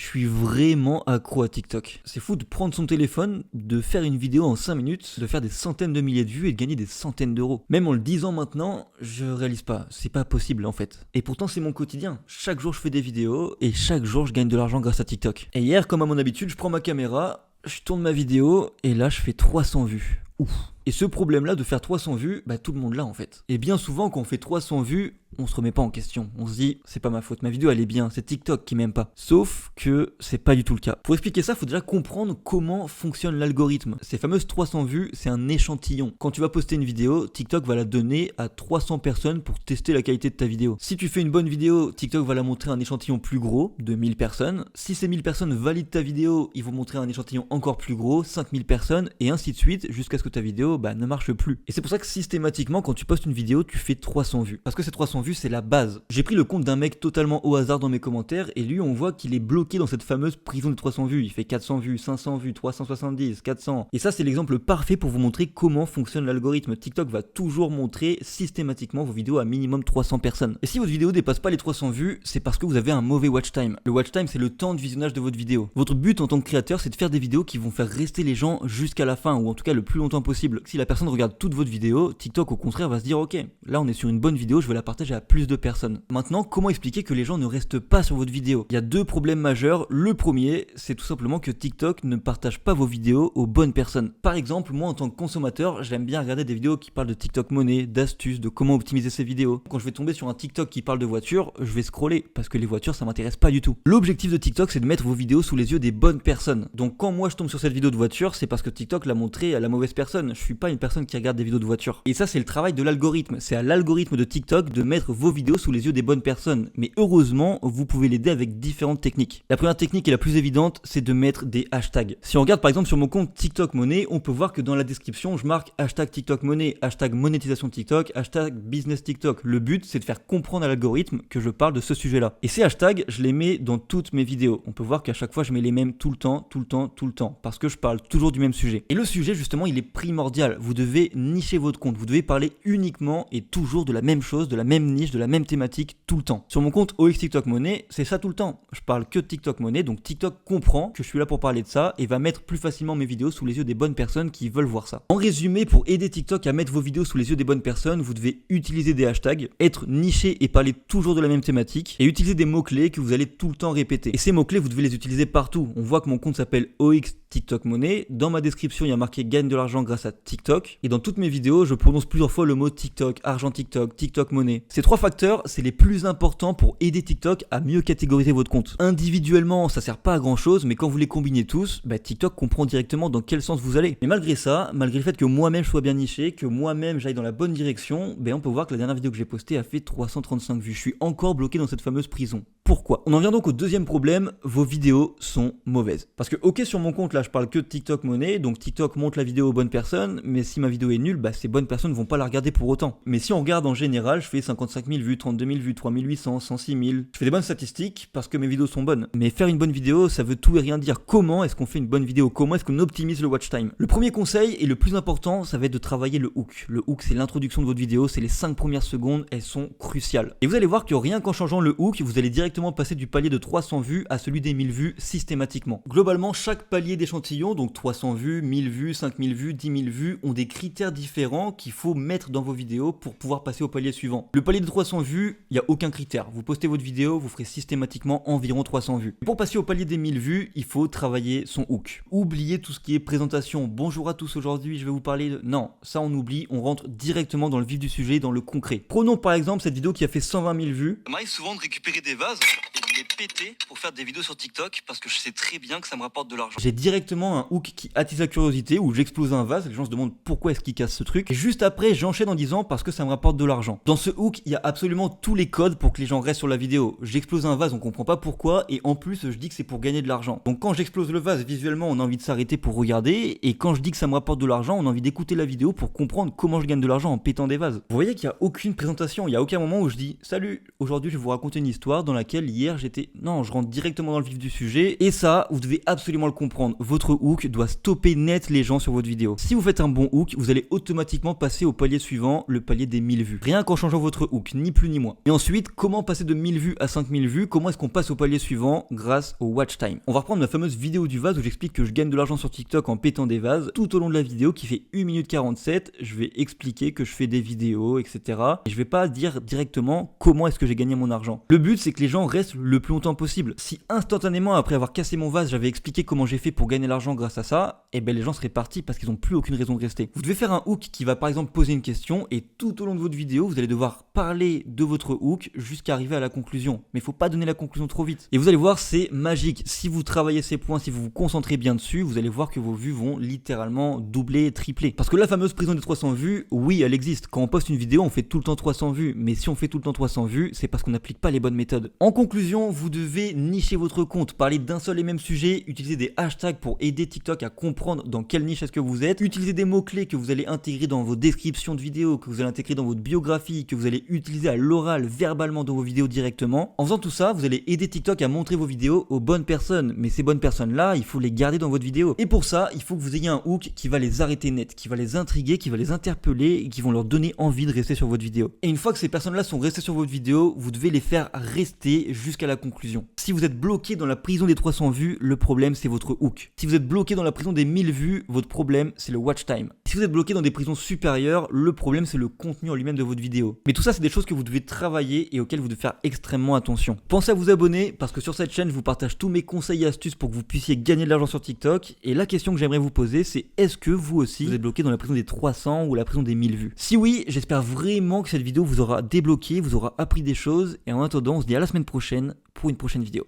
suis vraiment accro à TikTok. C'est fou de prendre son téléphone, de faire une vidéo en 5 minutes, de faire des centaines de milliers de vues et de gagner des centaines d'euros. Même en le disant maintenant, je réalise pas, c'est pas possible en fait. Et pourtant c'est mon quotidien. Chaque jour je fais des vidéos et chaque jour je gagne de l'argent grâce à TikTok. Et hier, comme à mon habitude, je prends ma caméra, je tourne ma vidéo et là je fais 300 vues. Ouf. Et ce problème-là de faire 300 vues, tout le monde l'a en fait. Et bien souvent quand on fait 300 vues, on se remet pas en question. On se dit, c'est pas ma faute, ma vidéo elle est bien, c'est TikTok qui m'aime pas. Sauf que c'est pas du tout le cas. Pour expliquer ça, faut déjà comprendre comment fonctionne l'algorithme. Ces fameuses 300 vues, c'est un échantillon. Quand tu vas poster une vidéo, TikTok va la donner à 300 personnes pour tester la qualité de ta vidéo. Si tu fais une bonne vidéo, TikTok va la montrer à un échantillon plus gros, de 1000 personnes. Si ces 1000 personnes valident ta vidéo, ils vont montrer un échantillon encore plus gros, 5000 personnes, et ainsi de suite, jusqu'à ce que ta vidéo ne marche plus. Et c'est pour ça que systématiquement, quand tu postes une vidéo, tu fais 300 vues. Parce que ces 300 vues, c'est la base. J'ai pris le compte d'un mec totalement au hasard dans mes commentaires, et lui, on voit qu'il est bloqué dans cette fameuse prison de 300 vues. Il fait 400 vues, 500 vues, 370, 400. Et ça, c'est l'exemple parfait pour vous montrer comment fonctionne l'algorithme. TikTok va toujours montrer systématiquement vos vidéos à minimum 300 personnes. Et si votre vidéo dépasse pas les 300 vues, c'est parce que vous avez un mauvais watch time. Le watch time, c'est le temps de visionnage de votre vidéo. Votre but en tant que créateur, c'est de faire des vidéos qui vont faire rester les gens jusqu'à la fin, ou en tout cas le plus longtemps possible. Si la personne regarde toute votre vidéo, TikTok au contraire va se dire ok, là on est sur une bonne vidéo, je vais la partager à plus de personnes. Maintenant, comment expliquer que les gens ne restent pas sur votre vidéo? Il y a deux problèmes majeurs. Le premier, c'est tout simplement que TikTok ne partage pas vos vidéos aux bonnes personnes. Par exemple, moi en tant que consommateur, j'aime bien regarder des vidéos qui parlent de TikTok money, d'astuces, de comment optimiser ses vidéos. Quand je vais tomber sur un TikTok qui parle de voitures, je vais scroller parce que les voitures ça m'intéresse pas du tout. L'objectif de TikTok, c'est de mettre vos vidéos sous les yeux des bonnes personnes. Donc quand moi je tombe sur cette vidéo de voiture, c'est parce que TikTok l'a montré à la mauvaise personne. Je suis pas une personne qui regarde des vidéos de voiture. Et ça, c'est le travail de l'algorithme. C'est à l'algorithme de TikTok de mettre vos vidéos sous les yeux des bonnes personnes. Mais heureusement, vous pouvez l'aider avec différentes techniques. La première technique et la plus évidente, c'est de mettre des hashtags. Si on regarde par exemple sur mon compte TikTok Money, on peut voir que dans la description, je marque hashtag TikTok Money, hashtag monétisation TikTok, hashtag business TikTok. Le but, c'est de faire comprendre à l'algorithme que je parle de ce sujet-là. Et ces hashtags, je les mets dans toutes mes vidéos. On peut voir qu'à chaque fois, je mets les mêmes tout le temps, tout le temps, tout le temps. Parce que je parle toujours du même sujet. Et le sujet, justement, il est primordial. Vous devez nicher votre compte. Vous devez parler uniquement et toujours de la même chose, de la même niche, de la même thématique tout le temps. Sur mon compte OX TikTok Money, c'est ça tout le temps. Je parle que de TikTok Money, donc TikTok comprend que je suis là pour parler de ça et va mettre plus facilement mes vidéos sous les yeux des bonnes personnes qui veulent voir ça. En résumé, pour aider TikTok à mettre vos vidéos sous les yeux des bonnes personnes, vous devez utiliser des hashtags, être niché et parler toujours de la même thématique et utiliser des mots-clés que vous allez tout le temps répéter. Et ces mots-clés, vous devez les utiliser partout. On voit que mon compte s'appelle OX TikTok Money. Dans ma description, il y a marqué gagne de l'argent grâce à TikTok. Et dans toutes mes vidéos, je prononce plusieurs fois le mot TikTok, argent TikTok, TikTok Money. Ces trois facteurs, c'est les plus importants pour aider TikTok à mieux catégoriser votre compte. Individuellement, ça sert pas à grand chose, mais quand vous les combinez tous, TikTok comprend directement dans quel sens vous allez. Mais malgré ça, malgré le fait que moi-même je sois bien niché, que moi-même j'aille dans la bonne direction, on peut voir que la dernière vidéo que j'ai postée a fait 335 vues. Je suis encore bloqué dans cette fameuse prison. Pourquoi? On en vient donc au deuxième problème, vos vidéos sont mauvaises. Parce que ok, sur mon compte là je parle que de TikTok Money, donc TikTok montre la vidéo aux bonnes personnes, mais si ma vidéo est nulle, ces bonnes personnes ne vont pas la regarder pour autant. Mais si on regarde en général, je fais 55 000 vues, 32 000 vues, 3800, 106 000, je fais des bonnes statistiques parce que mes vidéos sont bonnes. Mais faire une bonne vidéo, ça veut tout et rien dire. Comment est-ce qu'on fait une bonne vidéo? Comment est-ce qu'on optimise le watch time? Le premier conseil et le plus important, ça va être de travailler le hook. Le hook, c'est l'introduction de votre vidéo, c'est les 5 premières secondes, elles sont cruciales. Et vous allez voir que rien qu'en changeant le hook, vous allez directement passer du palier de 300 vues à celui des 1000 vues systématiquement. Globalement, chaque palier d'échantillon, donc 300 vues, 1000 vues, 5000 vues, 10 000 vues, ont des critères différents qu'il faut mettre dans vos vidéos pour pouvoir passer au palier suivant. Le palier de 300 vues, il n'y a aucun critère. Vous postez votre vidéo, vous ferez systématiquement environ 300 vues. Pour passer au palier des 1000 vues, il faut travailler son hook. Oubliez tout ce qui est présentation. Bonjour à tous, aujourd'hui je vais vous parler de... Non, ça on oublie, on rentre directement dans le vif du sujet, dans le concret. Prenons par exemple cette vidéo qui a fait 120 000 vues. Ça m'arrive souvent de récupérer des vases et de les péter pour faire des vidéos sur TikTok parce que je sais très bien que ça me rapporte de l'argent. J'ai directement un hook qui attise la curiosité, où j'explose un vase, les gens se demandent pourquoi est-ce qu'il casse ce truc. Et juste après, j'enchaîne en disant parce que ça me rapporte de l'argent. Dans ce hook, il y a absolument tous les codes pour que les gens restent sur la vidéo. J'explose un vase, on comprend pas pourquoi, et en plus, je dis que c'est pour gagner de l'argent. Donc quand j'explose le vase, visuellement, on a envie de s'arrêter pour regarder, et quand je dis que ça me rapporte de l'argent, on a envie d'écouter la vidéo pour comprendre comment je gagne de l'argent en pétant des vases. Vous voyez qu'il y a aucune présentation, il y a aucun moment où je dis salut, aujourd'hui je vais vous raconter une histoire dans laquelle hier j'ai Non, je rentre directement dans le vif du sujet. Et ça, vous devez absolument le comprendre. Votre hook doit stopper net les gens sur votre vidéo. Si vous faites un bon hook, vous allez automatiquement passer au palier suivant, le palier des 1000 vues. Rien qu'en changeant votre hook, ni plus ni moins. Et ensuite, comment passer de 1000 vues à 5000 vues? Comment est-ce qu'on passe au palier suivant? Grâce au watch time. On va reprendre ma fameuse vidéo du vase où j'explique que je gagne de l'argent sur TikTok en pétant des vases. Tout au long de la vidéo qui fait 1 minute 47, je vais expliquer que je fais des vidéos, etc. Et je vais pas dire directement comment est-ce que j'ai gagné mon argent. Le but, c'est que les gens restent le plus longtemps possible. Si instantanément, après avoir cassé mon vase, j'avais expliqué comment j'ai fait pour gagner l'argent grâce à ça, eh ben les gens seraient partis parce qu'ils n'ont plus aucune raison de rester. Vous devez faire un hook qui va par exemple poser une question et tout au long de votre vidéo, vous allez devoir parler de votre hook jusqu'à arriver à la conclusion. Mais il faut pas donner la conclusion trop vite. Et vous allez voir, c'est magique. Si vous travaillez ces points, si vous vous concentrez bien dessus, vous allez voir que vos vues vont littéralement doubler, tripler. Parce que la fameuse prison des 300 vues, oui, elle existe. Quand on poste une vidéo, on fait tout le temps 300 vues. Mais si on fait tout le temps 300 vues, c'est parce qu'on n'applique pas les bonnes méthodes. En conclusion, vous devez nicher votre compte, parler d'un seul et même sujet, utiliser des hashtags pour aider TikTok à comprendre dans quelle niche est-ce que vous êtes, utiliser des mots-clés que vous allez intégrer dans vos descriptions de vidéos, que vous allez intégrer dans votre biographie, que vous allez utiliser à l'oral, verbalement dans vos vidéos directement. En faisant tout ça, vous allez aider TikTok à montrer vos vidéos aux bonnes personnes. Mais ces bonnes personnes-là, il faut les garder dans votre vidéo. Et pour ça, il faut que vous ayez un hook qui va les arrêter net, qui va les intriguer, qui va les interpeller et qui vont leur donner envie de rester sur votre vidéo. Et une fois que ces personnes-là sont restées sur votre vidéo, vous devez les faire rester jusqu'à la conclusion. Si vous êtes bloqué dans la prison des 300 vues, le problème c'est votre hook. Si vous êtes bloqué dans la prison des 1000 vues, votre problème c'est le watch time. Si vous êtes bloqué dans des prisons supérieures, le problème c'est le contenu en lui-même de votre vidéo. Mais tout ça c'est des choses que vous devez travailler et auxquelles vous devez faire extrêmement attention. Pensez à vous abonner parce que sur cette chaîne je vous partage tous mes conseils et astuces pour que vous puissiez gagner de l'argent sur TikTok. Et la question que j'aimerais vous poser c'est est-ce que vous aussi vous êtes bloqué dans la prison des 300 ou la prison des 1000 vues? Si oui, j'espère vraiment que cette vidéo vous aura débloqué, vous aura appris des choses. Et en attendant, on se dit à la semaine prochaine pour une prochaine vidéo.